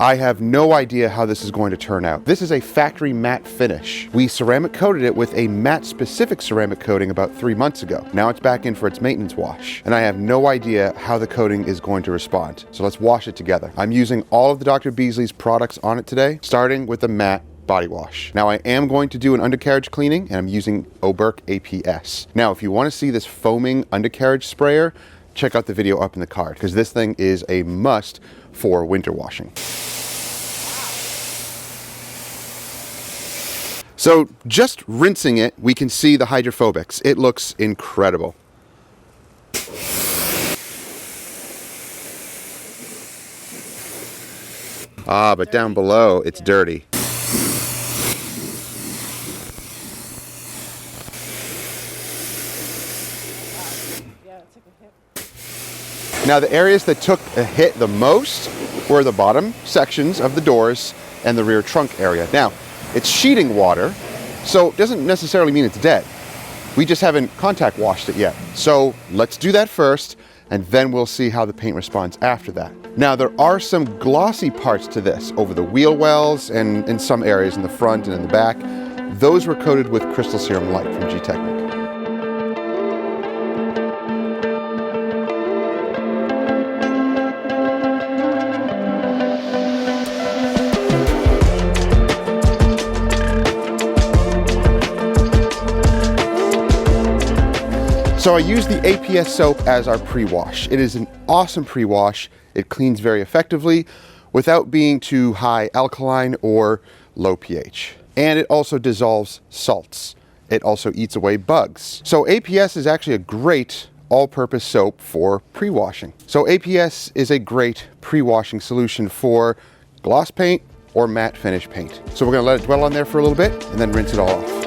I have no idea how this is going to turn out. This is a factory matte finish. We ceramic coated it with a matte specific ceramic coating about 3 months ago. Now it's back in for its maintenance wash, and I have no idea how the coating is going to respond. So let's wash it together. I'm using all of the Dr. Beasley's products on it today, starting with the matte body wash. Now I am going to do an undercarriage cleaning, and I'm using Oberk APS. Now if you want to see this foaming undercarriage sprayer, check out the video up in the card, because this thing is a must for winter washing. So just rinsing it, we can see the hydrophobics. It looks incredible. But down below, it's dirty. Now the areas that took a hit the most were the bottom sections of the doors and the rear trunk area. Now, it's sheeting water, so it doesn't necessarily mean it's dead. We just haven't contact washed it yet. So let's do that first, and then we'll see how the paint responds after that. Now there are some glossy parts to this over the wheel wells and in some areas in the front and in the back. Those were coated with Crystal Serum Light from G-Technic. So I use the APS soap as our pre-wash. It is an awesome pre-wash. It cleans very effectively without being too high alkaline or low pH. And it also dissolves salts. It also eats away bugs. So APS is actually a great all-purpose soap for pre-washing. So APS is a great pre-washing solution for gloss paint or matte finish paint. So we're gonna let it dwell on there for a little bit and then rinse it all off.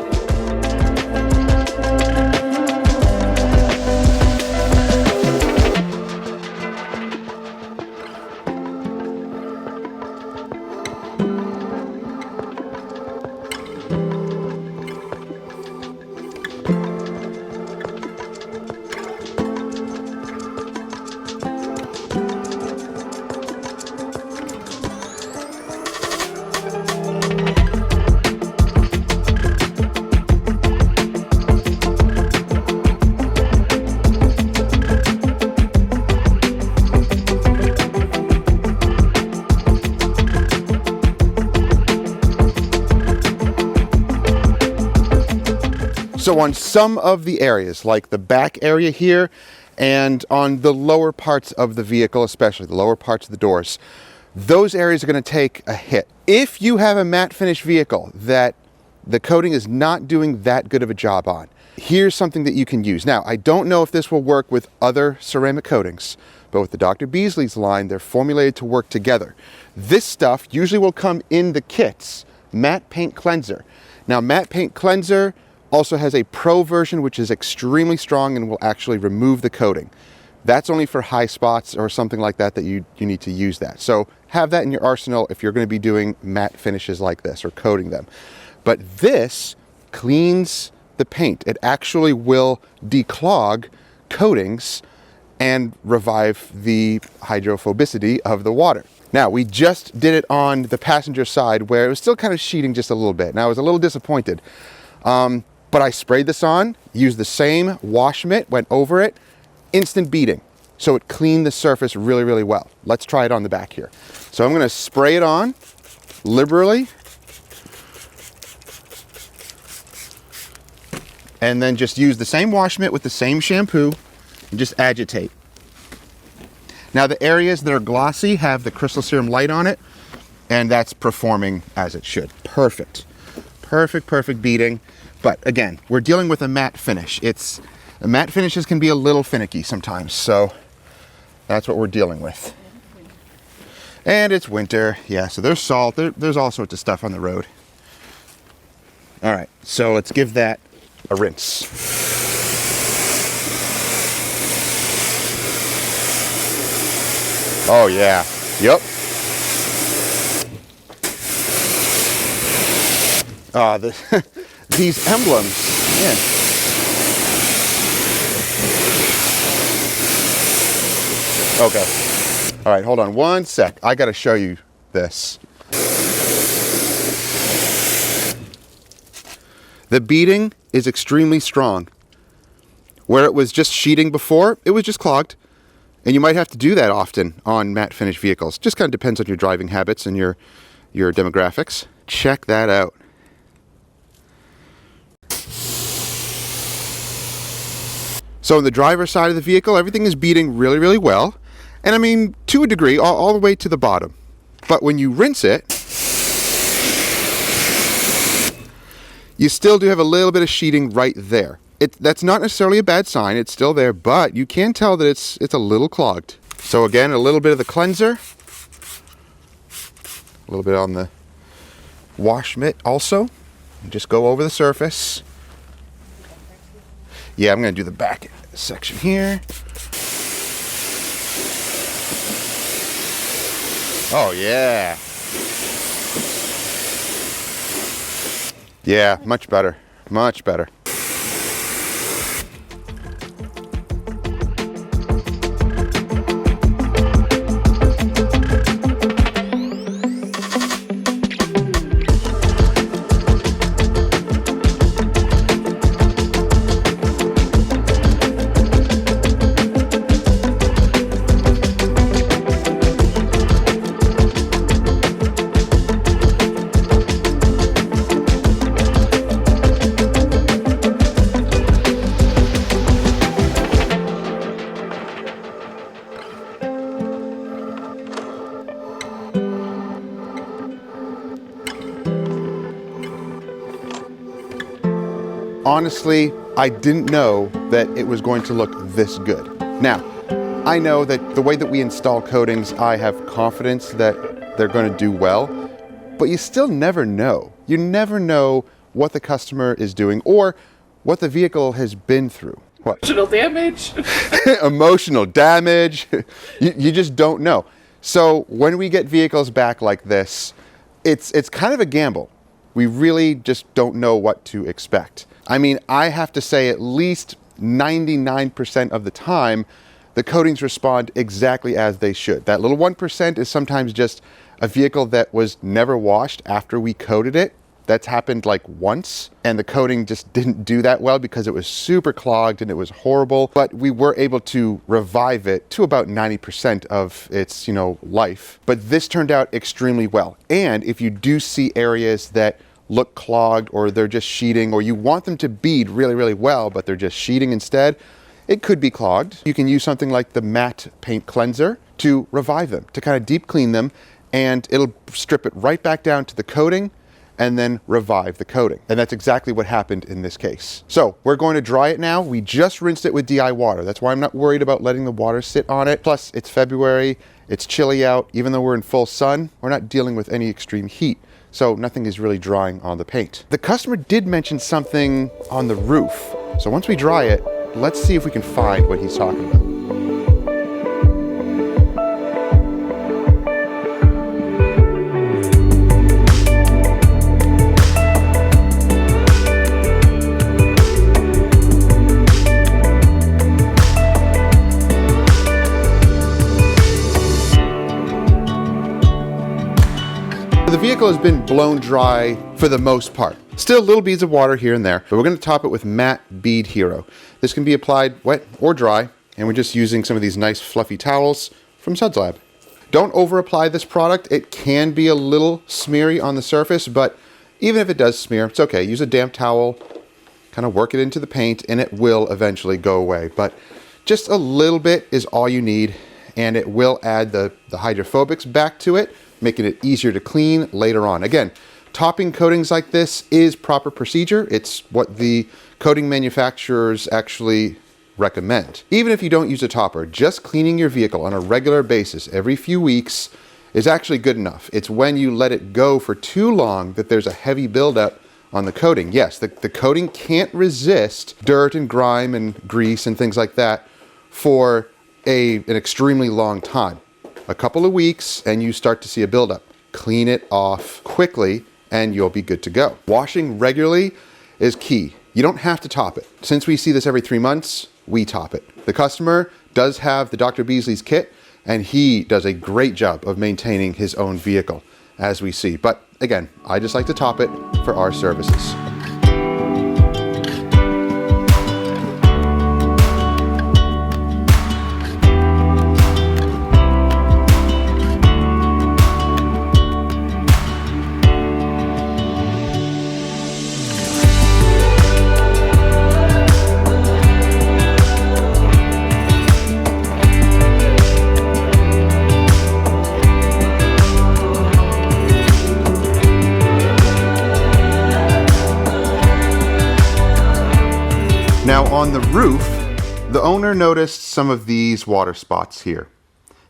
So on some of the areas, like the back area here, and on the lower parts of the vehicle, especially the lower parts of the doors, those areas are going to take a hit. If you have a matte finish vehicle that the coating is not doing that good of a job on, here's something that you can use. Now, I don't know if this will work with other ceramic coatings, but with the Dr. Beasley's line, they're formulated to work together. This stuff usually will come in the kits, matte paint cleanser. Now, matte paint cleanser also has a pro version, which is extremely strong and will actually remove the coating. That's only for high spots or something like that that you need to use that. So have that in your arsenal if you're going to be doing matte finishes like this or coating them. But this cleans the paint. It actually will declog coatings and revive the hydrophobicity of the water. Now, we just did it on the passenger side where it was still kind of sheeting just a little bit. Now, I was a little disappointed. But I sprayed this on, used the same wash mitt, went over it, instant beading. So it cleaned the surface really, really well. Let's try it on the back here. So I'm gonna spray it on liberally. And then just use the same wash mitt with the same shampoo and just agitate. Now the areas that are glossy have the Crystal Serum Light on it, and that's performing as it should. Perfect. Perfect, perfect beading. But again, we're dealing with a matte finish. Matte finishes can be a little finicky sometimes, so that's what we're dealing with. And it's winter, yeah, so there's salt, there's all sorts of stuff on the road. All right, so let's give that a rinse. Oh yeah, yep. These emblems, man. Okay. All right, hold on one sec. I got to show you this. The beading is extremely strong. Where it was just sheeting before, it was just clogged. And you might have to do that often on matte finish vehicles. Just kind of depends on your driving habits and your demographics. Check that out. So on the driver's side of the vehicle, everything is beading really, really well. And I mean, to a degree, all the way to the bottom. But when you rinse it, you still do have a little bit of sheeting right there. That's not necessarily a bad sign, it's still there, but you can tell that it's a little clogged. So again, a little bit of the cleanser. A little bit on the wash mitt also. And just go over the surface. Yeah, I'm gonna do the back section here. Oh yeah. Yeah, much better, much better. Honestly, I didn't know that it was going to look this good. Now, I know that the way that we install coatings, I have confidence that they're going to do well, but you still never know. You never know what the customer is doing or what the vehicle has been through. What? Emotional damage. Emotional damage. You just don't know. So when we get vehicles back like this, it's kind of a gamble. We really just don't know what to expect. I mean, I have to say at least 99% of the time, the coatings respond exactly as they should. That little 1% is sometimes just a vehicle that was never washed after we coated it. That's happened like once, and the coating just didn't do that well because it was super clogged and it was horrible. But we were able to revive it to about 90% of its, life. But this turned out extremely well. And if you do see areas that look clogged or they're just sheeting, or you want them to bead really, really well, but they're just sheeting instead, it could be clogged. You can use something like the matte paint cleanser to revive them, to kind of deep clean them, and it'll strip it right back down to the coating and then revive the coating. And that's exactly what happened in this case. So we're going to dry it now. We just rinsed it with DI water. That's why I'm not worried about letting the water sit on it. Plus, it's February, it's chilly out. Even though we're in full sun, we're not dealing with any extreme heat. So nothing is really drying on the paint. The customer did mention something on the roof. So once we dry it, let's see if we can find what he's talking about. The vehicle has been blown dry for the most part. Still little beads of water here and there, but we're going to top it with Matte Bead Hero. This can be applied wet or dry, and we're just using some of these nice fluffy towels from Suds Lab. Don't over apply this product. It can be a little smeary on the surface, but even if it does smear, it's okay. Use a damp towel, kind of work it into the paint, and it will eventually go away. But just a little bit is all you need, and it will add the hydrophobics back to it, making it easier to clean later on. Again, topping coatings like this is proper procedure. It's what the coating manufacturers actually recommend. Even if you don't use a topper, just cleaning your vehicle on a regular basis every few weeks is actually good enough. It's when you let it go for too long that there's a heavy buildup on the coating. Yes, the coating can't resist dirt and grime and grease and things like that for an extremely long time. A couple of weeks and you start to see a buildup. Clean it off quickly and you'll be good to go. Washing regularly is key. You don't have to top it. Since we see this every 3 months, we top it. The customer does have the Dr. Beasley's kit and he does a great job of maintaining his own vehicle, as we see. But again, I just like to top it for our services. Now on the roof, the owner noticed some of these water spots here.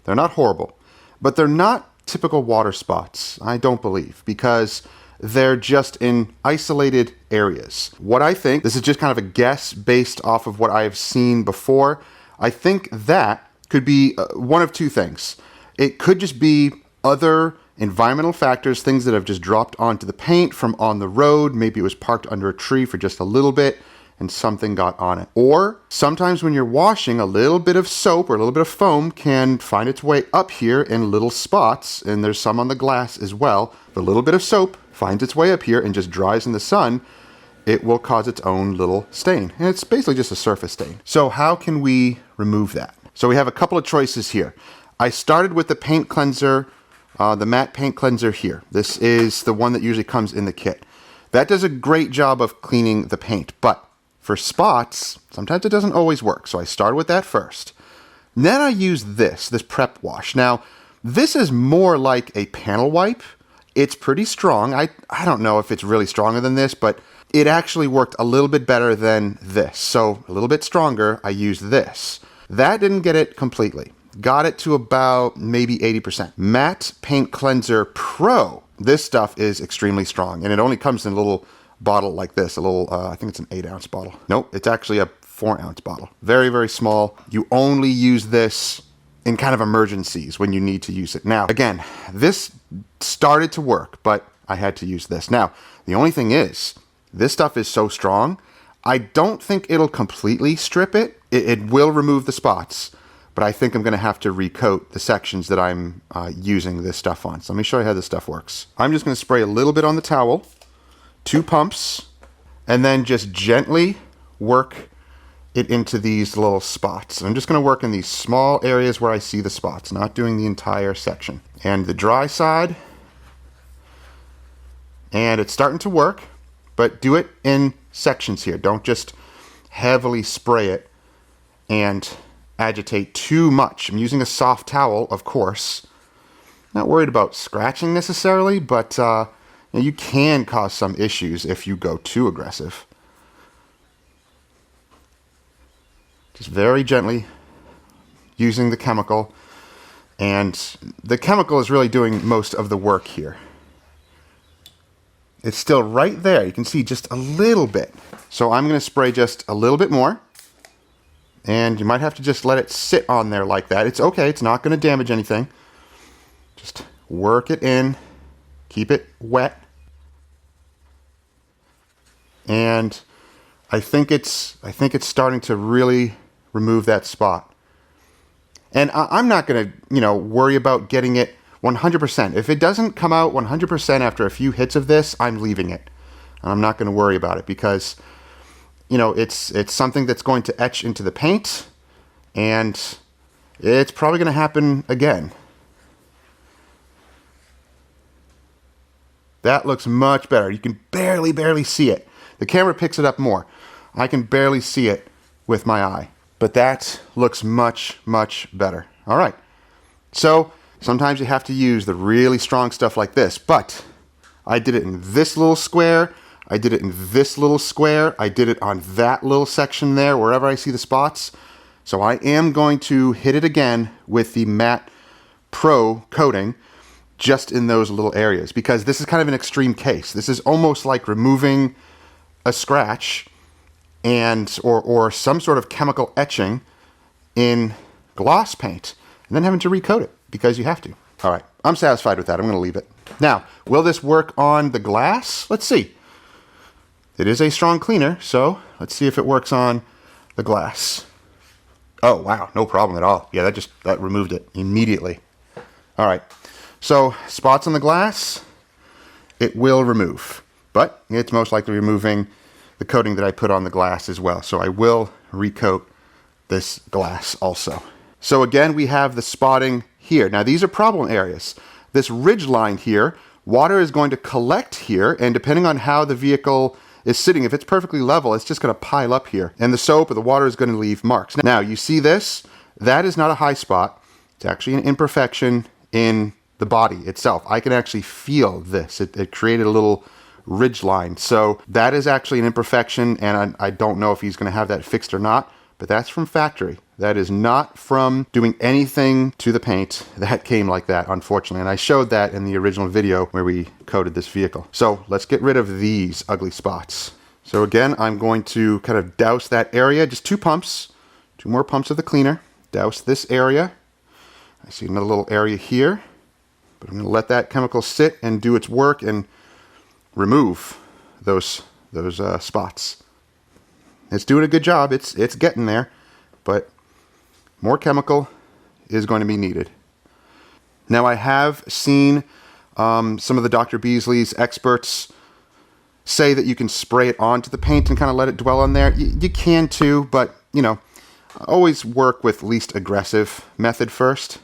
They're not horrible, but they're not typical water spots, I don't believe, because they're just in isolated areas. What I think, this is just kind of a guess based off of what I've seen before, I think that could be one of two things. It could just be other environmental factors, things that have just dropped onto the paint from on the road. Maybe it was parked under a tree for just a little bit and something got on it. Or sometimes when you're washing, a little bit of soap or a little bit of foam can find its way up here in little spots, and there's some on the glass as well. If a little bit of soap finds its way up here and just dries in the sun, it will cause its own little stain. And it's basically just a surface stain. So how can we remove that? So we have a couple of choices here. I started with the paint cleanser, the matte paint cleanser here. This is the one that usually comes in the kit. That does a great job of cleaning the paint, but for spots, sometimes it doesn't always work. So I started with that first. Then I used this prep wash. Now, this is more like a panel wipe. It's pretty strong. I don't know if it's really stronger than this, but it actually worked a little bit better than this. So a little bit stronger, I used this. That didn't get it completely. Got it to about maybe 80%. Matte Paint Cleanser Pro. This stuff is extremely strong, and it only comes in a little bottle like this, a little, I think it's an 8-ounce bottle. Nope, it's actually a 4-ounce bottle. Very, very small. You only use this in kind of emergencies when you need to use it. Now, again, this started to work, but I had to use this. Now, the only thing is, this stuff is so strong, I don't think it'll completely strip it. It will remove the spots, but I think I'm gonna have to recoat the sections that I'm using this stuff on. So let me show you how this stuff works. I'm just gonna spray a little bit on the towel, 2 pumps, and then just gently work it into these little spots. I'm just going to work in these small areas where I see the spots, not doing the entire section. And the dry side, and it's starting to work, but do it in sections here. Don't just heavily spray it and agitate too much. I'm using a soft towel, of course. Not worried about scratching necessarily, but you can cause some issues if you go too aggressive. Just very gently using the chemical, and the chemical is really doing most of the work here. It's still right there. You can see just a little bit. So I'm going to spray just a little bit more, and you might have to just let it sit on there like that. It's okay. It's not going to damage anything. Just work it in. Keep it wet. And I think it's starting to really remove that spot. And I'm not going to, worry about getting it 100%. If it doesn't come out 100% after a few hits of this, I'm leaving it. I'm not going to worry about it because, it's something that's going to etch into the paint, and it's probably going to happen again. That looks much better. You can barely see it. The camera picks it up more. I can barely see it with my eye. But that looks much, much better. All right. So sometimes you have to use the really strong stuff like this. But I did it in this little square. I did it in this little square. I did it on that little section there, wherever I see the spots. So I am going to hit it again with the Matte Pro coating just in those little areas, because this is kind of an extreme case. This is almost like removing a scratch and or some sort of chemical etching in gloss paint and then having to recoat it because you have to. All right, I'm satisfied with that. I'm going to leave it. Now, will this work on the glass? Let's see. It is a strong cleaner, so let's see if it works on the glass. Oh, wow, no problem at all. Yeah, that removed it immediately. All right, so spots on the glass, it will remove, but it's most likely removing the coating that I put on the glass as well. So I will recoat this glass also. So again, we have the spotting here. Now these are problem areas. This ridge line here, water is going to collect here, and depending on how the vehicle is sitting, if it's perfectly level, it's just going to pile up here, and the soap or the water is going to leave marks. Now you see this? That is not a high spot. It's actually an imperfection in the body itself. I can actually feel this. It created a little ridge line. So that is actually an imperfection, and I don't know if he's going to have that fixed or not, but that's from factory. That is not from doing anything to the paint. That came like that, unfortunately, and I showed that in the original video where we coated this vehicle. So let's get rid of these ugly spots. So again, I'm going to kind of douse that area, just 2 pumps, 2 more pumps of the cleaner, douse this area. I see another little area here, but I'm going to let that chemical sit and do its work and remove those spots. It's doing a good job. It's getting there, but more chemical is going to be needed. Now I have seen some of the Dr. Beasley's experts say that you can spray it onto the paint and kind of let it dwell on there. You can too, but you know, always work with least aggressive method first.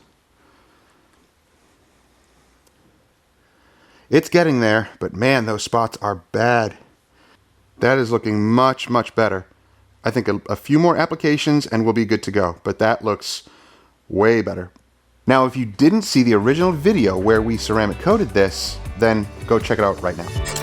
It's getting there, but man, those spots are bad. That is looking much, much better. I think a few more applications and we'll be good to go, but that looks way better. Now, if you didn't see the original video where we ceramic coated this, then go check it out right now.